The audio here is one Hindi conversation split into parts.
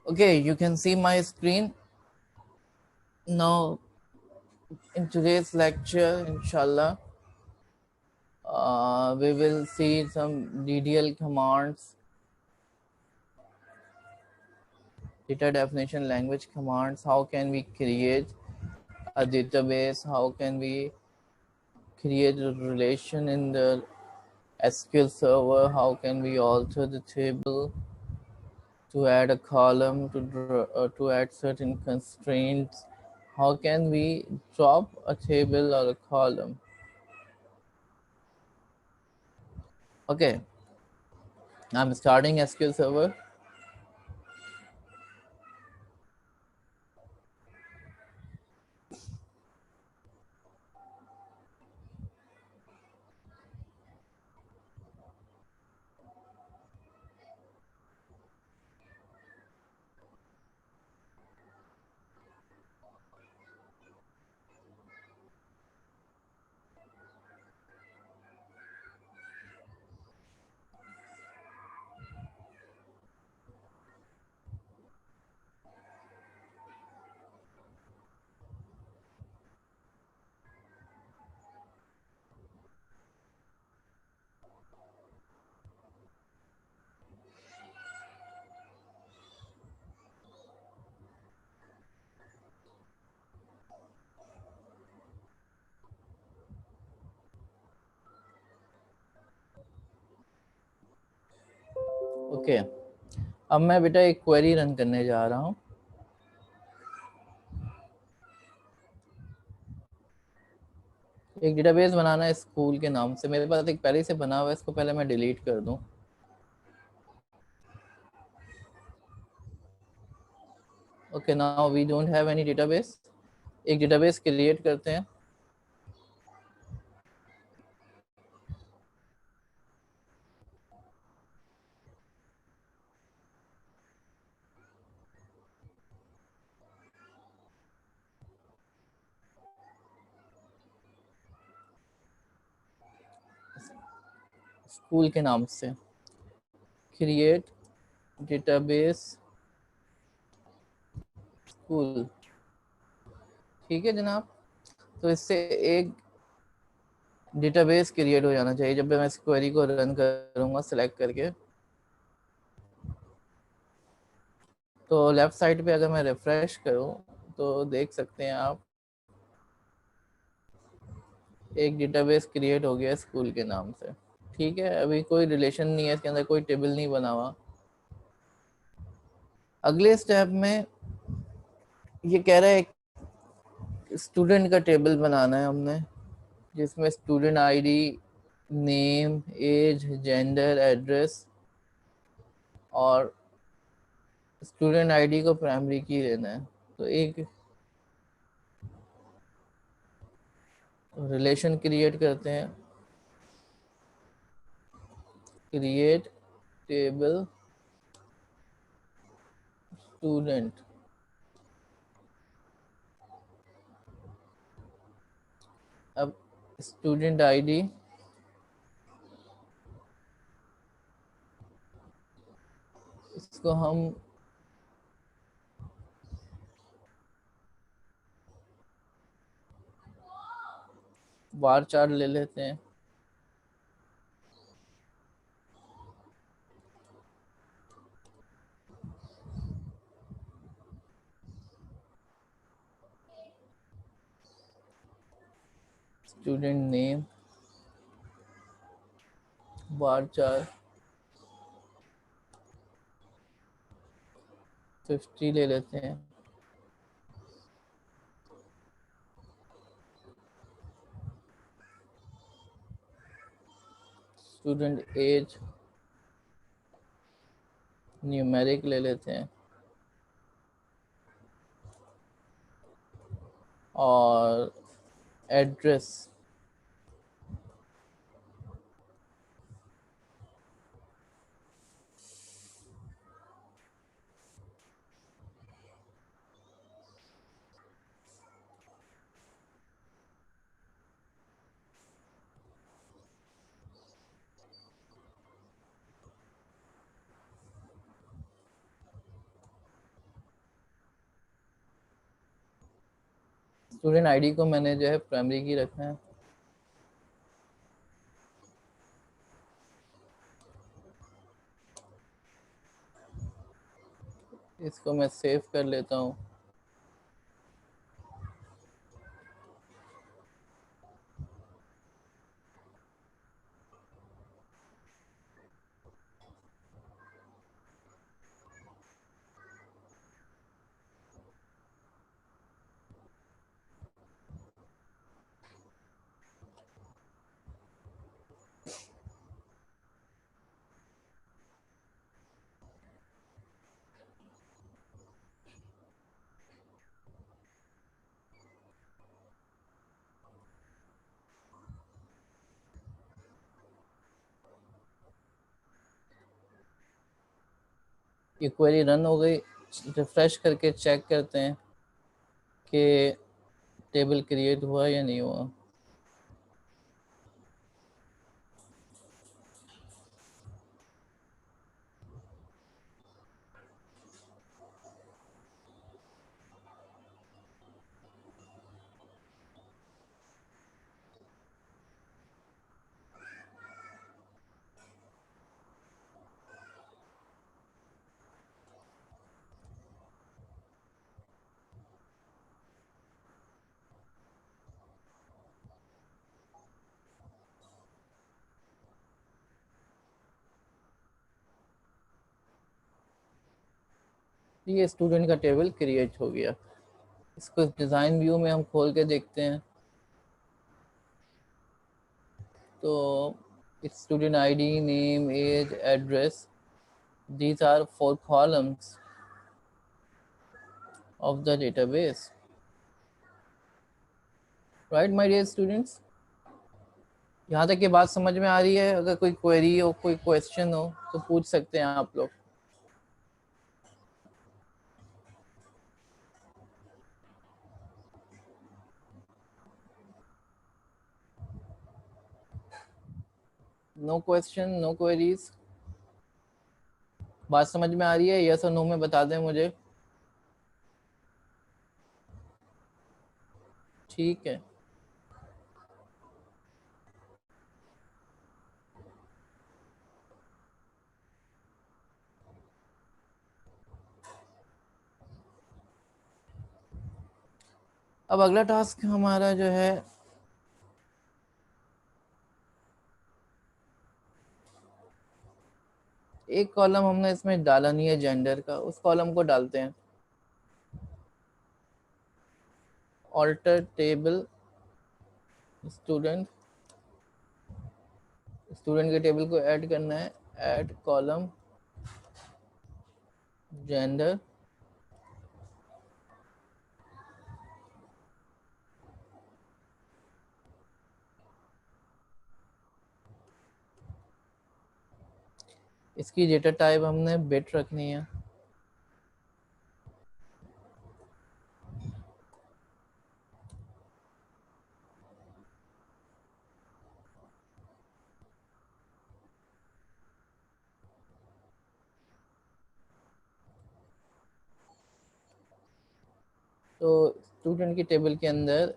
Okay, you can see my screen now. In today's lecture, inshallah, we will see some DDL commands, data definition language commands. How can we create a database? How can we create a relation in the SQL server? How can we alter the table to add a column, to add certain constraints? How can we drop a table or a column? Okay, I'm starting SQL server. Okay अब मैं बेटा एक क्वेरी रन करने जा रहा हूँ. एक डेटाबेस बनाना है स्कूल के नाम से. मेरे पास एक पहले से बना हुआ है, इसको पहले मैं डिलीट कर दूं. Okay, now we don't have any database. एक डेटाबेस क्रिएट करते हैं. स्कूल के नाम से क्रिएट डेटाबेस स्कूल. ठीक है जनाब. तो इससे एक डेटाबेस क्रिएट हो जाना चाहिए जब मैं इस क्वेरी को रन करूंगा सेलेक्ट करके. तो लेफ्ट साइड पे अगर मैं रिफ्रेश करूं तो देख सकते हैं आप एक डेटाबेस क्रिएट हो गया स्कूल के नाम से. ठीक है, अभी कोई रिलेशन नहीं है इसके अंदर, कोई टेबल नहीं बना हुआ. अगले स्टेप में ये कह रहा है स्टूडेंट का टेबल बनाना है हमने, जिसमें student ID, name, age, gender, address और स्टूडेंट आईडी को प्राइमरी की लेना है. तो एक रिलेशन क्रिएट करते हैं. Create table student. अब स्टूडेंट आईडी इसको हम बार चार्ट ले लेते हैं. स्टूडेंट नेम बार चार्ट 50 ले लेते हैं. स्टूडेंट एज न्यूमेरिक ले लेते हैं. और एड्रेस स्टूडेंट आईडी को मैंने जो है प्राइमरी की रखना है। इसको मैं सेव कर लेता हूँ। ये क्वेरी रन हो गई। रिफ्रेश करके चेक करते हैं कि टेबल क्रिएट हुआ या नहीं हुआ। ये स्टूडेंट का टेबल क्रिएट हो गया। इसको डिज़ाइन व्यू में हम खोल के देखते हैं। तो student ID, name, age, address, these are 4 columns of the database, right my dear students? यहाँ तक ये बात समझ में आ रही है? अगर कोई क्वेरी हो, कोई क्वेश्चन हो तो पूछ सकते हैं आप लोग। No question, no queries? बात समझ में आ रही है? यस और नो में बता दें मुझे। ठीक है। अब अगला टास्क हमारा जो है, एक कॉलम हमने इसमें डाला नहीं है जेंडर का, उस कॉलम को डालते हैं। ऑल्टर टेबल स्टूडेंट, स्टूडेंट के टेबल को ऐड करना है। ऐड कॉलम जेंडर, इसकी डेटा टाइप हमने बिट रखनी है। तो स्टूडेंट की टेबल के अंदर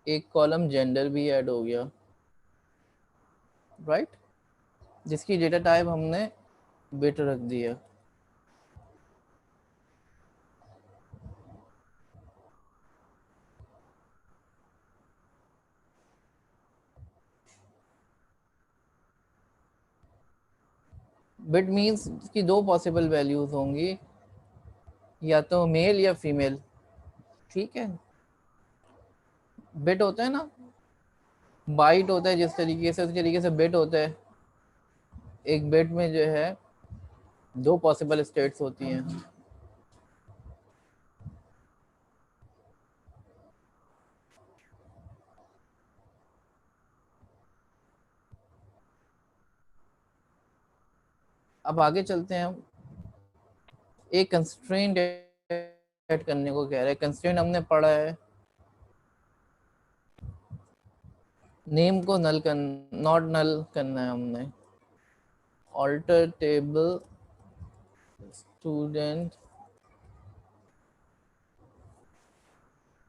एक कॉलम जेंडर भी ऐड हो गया, राइट, जिसकी डेटा टाइप हमने बिट रख दिया। बिट मींस इसकी दो पॉसिबल वैल्यूज होंगी, या तो मेल या फीमेल। ठीक है। बिट होता है ना, बाइट होता है जिस तरीके से, उस तरीके से बिट होता है। एक बिट में जो है दो पॉसिबल स्टेट्स होती हैं। अब आगे चलते हैं हम। एक कंस्ट्रेंट ऐड करने को कह रहे हैं। कंस्ट्रेंट हमने पढ़ा है, नेम को नल कर, नॉट नल करना है हमने। Alter table student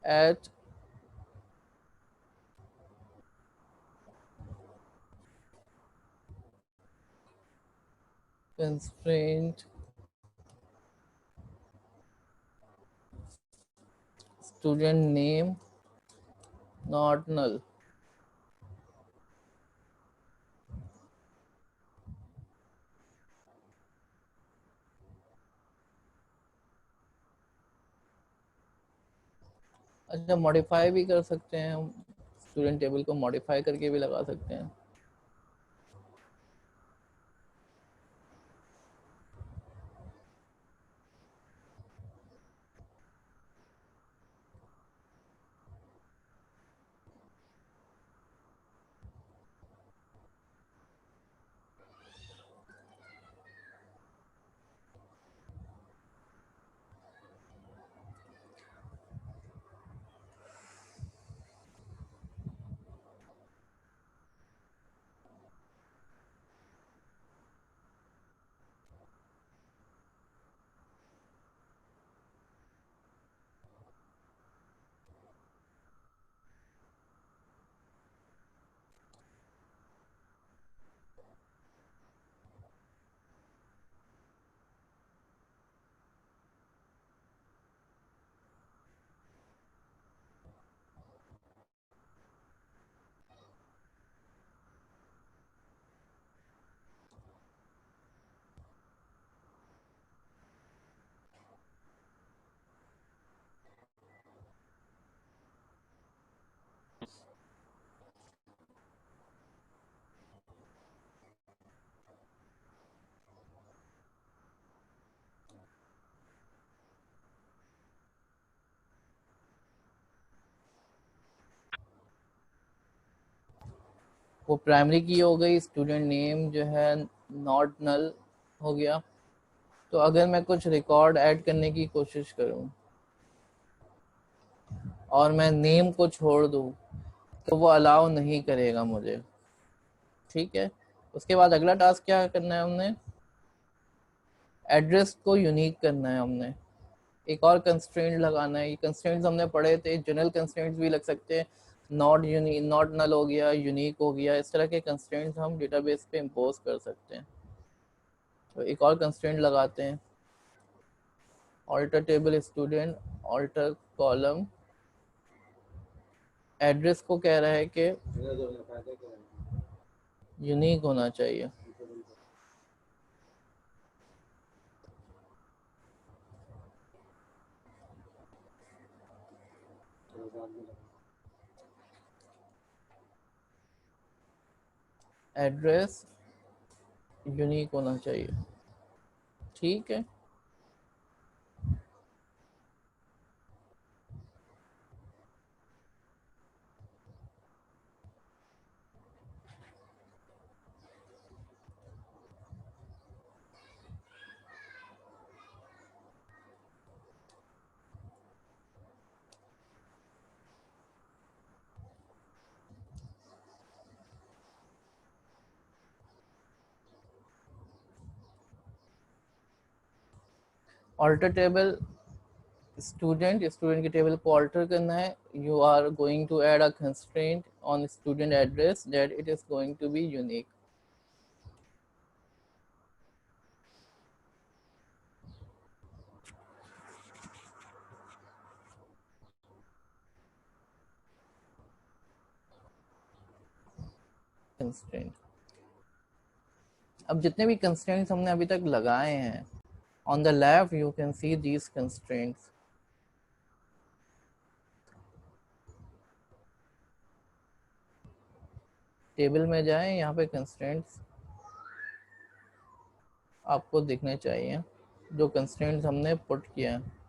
add constraint student name not null. अच्छा, मॉडिफाई भी कर सकते हैं हम, स्टूडेंट टेबल को मॉडिफाई करके भी लगा सकते हैं। वो प्राइमरी की हो गई, स्टूडेंट नेम जो है नॉट नल हो गया। तो अगर मैं कुछ रिकॉर्ड ऐड करने की कोशिश करूं और मैं नेम को छोड़ दूं तो वो अलाउ नहीं करेगा मुझे। ठीक है, उसके बाद अगला टास्क क्या करना है हमने, एड्रेस को यूनिक करना है हमने, एक और कंस्ट्रेंट लगाना है। ये कंस्ट्रेंट्स हमने पढ़े थे, जनरल कंस्ट्रेंट्स भी लग सकते हैं, नॉट यूनिक, नॉट नल हो गया, यूनिक हो गया, इस तरह के कंस्ट्रेंट्स हम डेटाबेस पे इम्पोज कर सकते हैं। तो एक और कंस्ट्रेंट लगाते हैं, alter table student, alter column, address को कह रहा है कि यूनिक होना चाहिए। एड्रेस यूनिक होना चाहिए। ठीक है, ऑल्टर टेबल स्टूडेंट, स्टूडेंट के टेबल को ऑल्टर करना है। You are going to add a constraint on student address that it is going to be unique. Constraint, अब जितने भी कंस्ट्रेंट्स हमने अभी तक लगाए हैं, on the left you can see these constraints. Table में जाएं, यहाँ पे कंस्ट्रेंट्स आपको दिखने चाहिए, जो कंस्ट्रेंट्स हमने पुट किया है।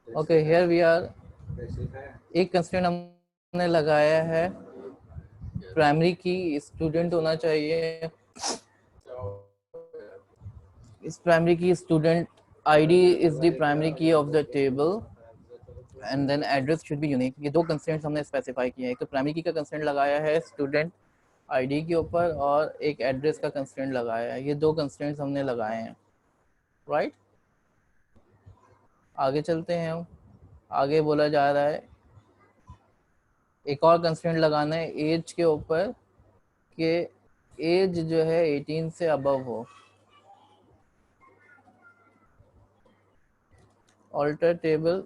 Okay, here we are. एक कंस्ट्रेंट हमने लगाया है, प्राइमरी की स्टूडेंट होना चाहिए। इस primary key student ID is the primary key of the table and then address should be unique. ये दो कंस्ट्रेंट्स हमने स्पेसिफाई किए हैं। एक तो प्राइमरी की का कंस्ट्रेंट लगाया है स्टूडेंट आईडी के ऊपर, और एक एड्रेस का कंस्ट्रेंट लगाया है। ये दो कंस्ट्रेंट्स हमने लगाए हैं, राइट। आगे चलते हैं हम। आगे बोला जा रहा है एक और कंस्ट्रेंट लगाना है एज के ऊपर, कि एज जो है 18 से अबव हो। Alter table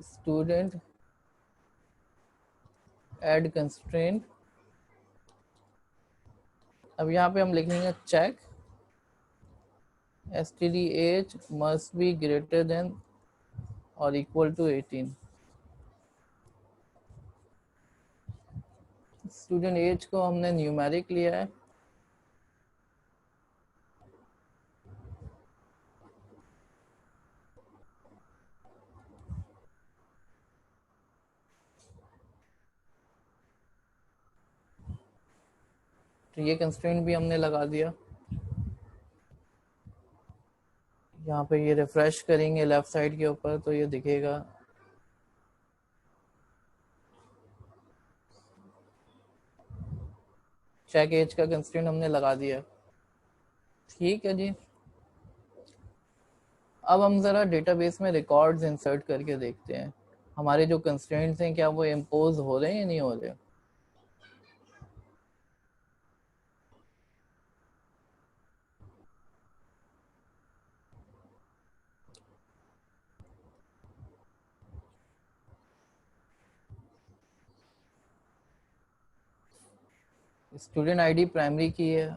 student add constraint. अब यहाँ पे हम लिखेंगे check std age must be greater than or equal to 18। Student age को हमने न्यूमेरिक लिया है। तो ये कंस्ट्रेंट भी हमने लगा दिया। यहाँ पे ये रिफ्रेश करेंगे लेफ्ट साइड के ऊपर तो ये दिखेगा। चेक एज का कंस्ट्रेंट हमने लगा दिया। ठीक है जी। अब हम ज़रा डेटाबेस में रिकॉर्ड्स इंसर्ट करके देखते हैं हमारे जो कंस्ट्रेंट्स हैं क्या वो इम्पोज हो रहे हैं या नहीं हो रहे। स्टूडेंट आईडी प्राइमरी की है।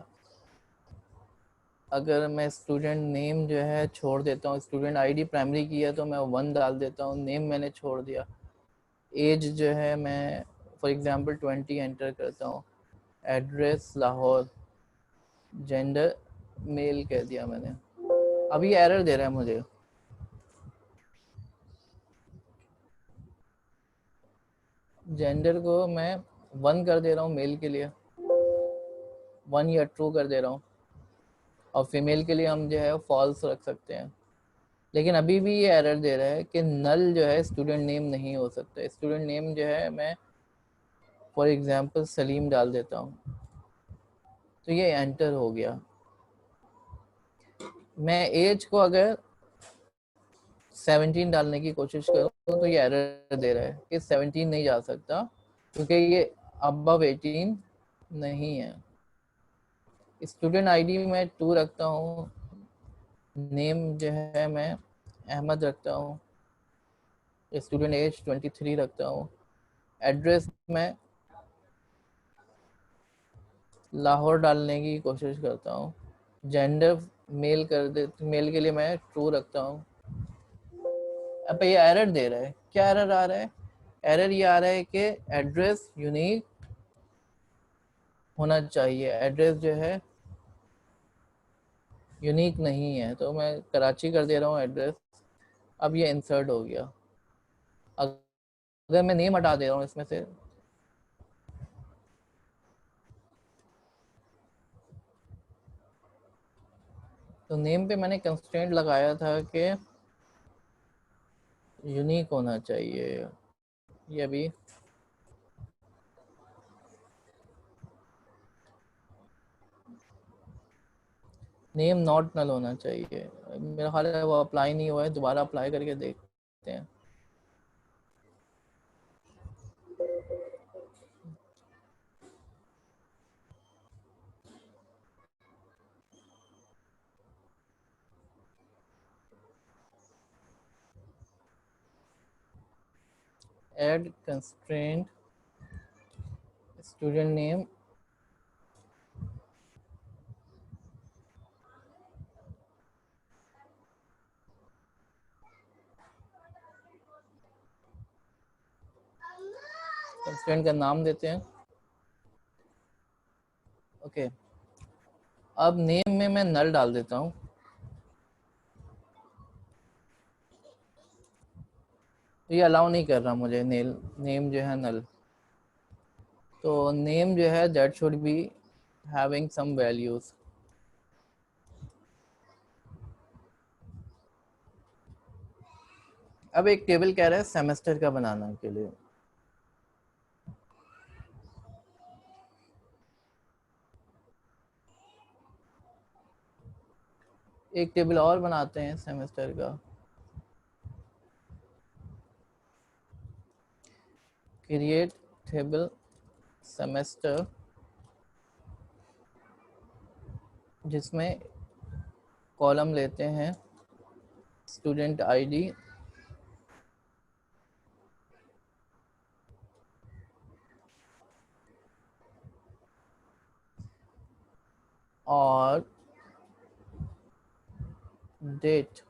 अगर मैं स्टूडेंट नेम जो है छोड़ देता हूँ, स्टूडेंट आईडी प्राइमरी की है तो मैं 1 डाल देता हूँ, नेम मैंने छोड़ दिया। एज जो है मैं फॉर एग्जांपल 20 एंटर करता हूँ। एड्रेस लाहौर, जेंडर मेल कह दिया मैंने। अभी एरर दे रहा है मुझे। जेंडर को मैं 1 कर दे रहा हूँ मेल के लिए, 1 या ट्रू कर दे रहा हूँ, और फीमेल के लिए हम जो है फॉल्स रख सकते हैं। लेकिन अभी भी ये एरर दे रहा है कि नल जो है स्टूडेंट नेम नहीं हो सकता। स्टूडेंट नेम जो है मैं फॉर एग्जांपल सलीम डाल देता हूँ, तो ये एंटर हो गया। मैं एज को अगर 17 डालने की कोशिश करूँ तो ये एरर दे रहा है कि 17 नहीं जा सकता क्योंकि ये अबव 18 नहीं है। स्टूडेंट आईडी में 2 रखता हूँ, नेम जो है मैं अहमद रखता हूँ, स्टूडेंट एज 23 रखता हूँ, एड्रेस में लाहौर डालने की कोशिश करता हूँ, जेंडर मेल कर दे, मेल के लिए मैं ट्रू रखता हूँ। अब ये एरर दे रहा है। क्या एरर आ रहा है? एरर ये आ रहा है कि एड्रेस यूनिक होना चाहिए। एड्रेस जो है यूनिक नहीं है, तो मैं कराची कर दे रहा हूँ एड्रेस। अब ये इंसर्ट हो गया। अगर मैं नेम हटा दे रहा हूँ इसमें से, तो नेम पे मैंने कंस्ट्रेंट लगाया था कि यूनिक होना चाहिए। ये अभी नेम नॉट नल होना चाहिए। मेरा ख्याल है वो अप्लाई नहीं हुआ है, दोबारा अप्लाई करके देखते हैं। Add constraint student name student का नाम देते हैं। ओके, अब नेम में मैं नल डाल देता हूँ। ये अलाउ नहीं कर रहा मुझे नेम जो है नल। तो नेम जो है that should be having some values. अब एक टेबल कह रहा है सेमेस्टर का बनाने के लिए। एक टेबल और बनाते हैं सेमेस्टर का। क्रिएट टेबल सेमेस्टर, जिसमें कॉलम लेते हैं स्टूडेंट आईडी और डेट।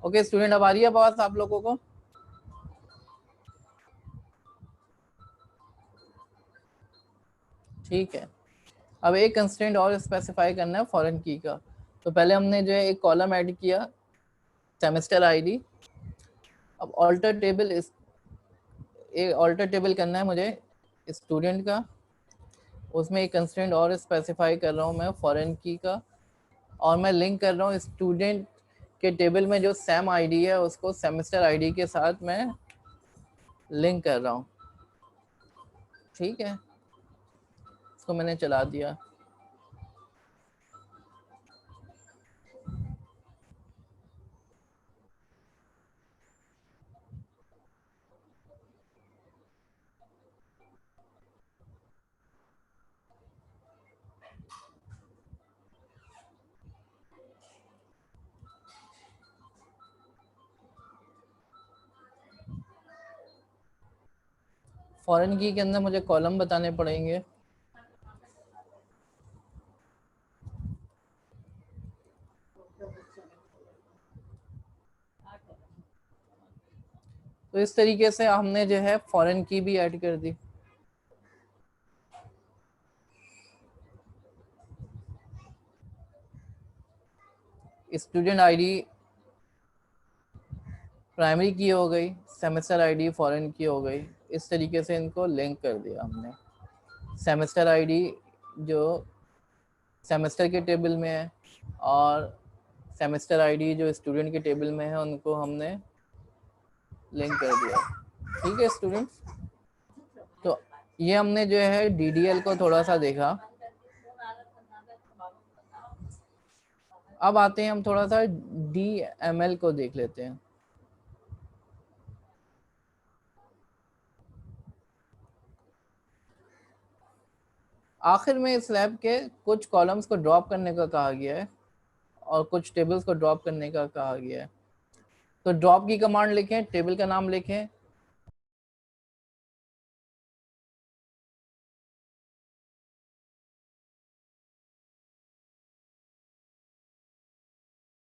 ओके स्टूडेंट, अब आ रही है बात आप लोगों को? ठीक है, अब एक कंस्ट्रेंट और स्पेसिफाई करना है फॉरेन की का। तो पहले हमने जो है एक कॉलम ऐड किया सेमेस्टर आईडी। अब ऑल्टर टेबल इस एक ऑल्टर टेबल करना है मुझे स्टूडेंट का, उसमें एक कंस्ट्रेंट और स्पेसिफाई कर रहा हूँ मैं फॉरेन की का, और मैं लिंक कर रहा हूँ स्टूडेंट के टेबल में जो सेम आईडी है उसको सेमेस्टर आईडी के साथ मैं लिंक कर रहा हूँ। ठीक है, इसको मैंने चला दिया। फॉरेन की के अंदर मुझे कॉलम बताने पड़ेंगे। तो इस तरीके से हमने जो है फॉरेन की भी ऐड कर दी। स्टूडेंट आईडी प्राइमरी की हो गई, सेमेस्टर आईडी फॉरेन की हो गई। इस तरीके से इनको लिंक कर दिया हमने। सेमेस्टर आईडी जो सेमेस्टर के टेबल में है और सेमेस्टर आईडी जो स्टूडेंट के टेबल में है उनको हमने लिंक कर दिया। ठीक है स्टूडेंट्स, तो ये हमने जो है डीडीएल को थोड़ा सा देखा। अब आते हैं हम थोड़ा सा डीएमएल को देख लेते हैं। आखिर में इस लैब के कुछ कॉलम्स को ड्रॉप करने का कहा गया है और कुछ टेबल्स को ड्रॉप करने का कहा गया है। तो ड्रॉप की कमांड लिखें, टेबल का नाम लिखें,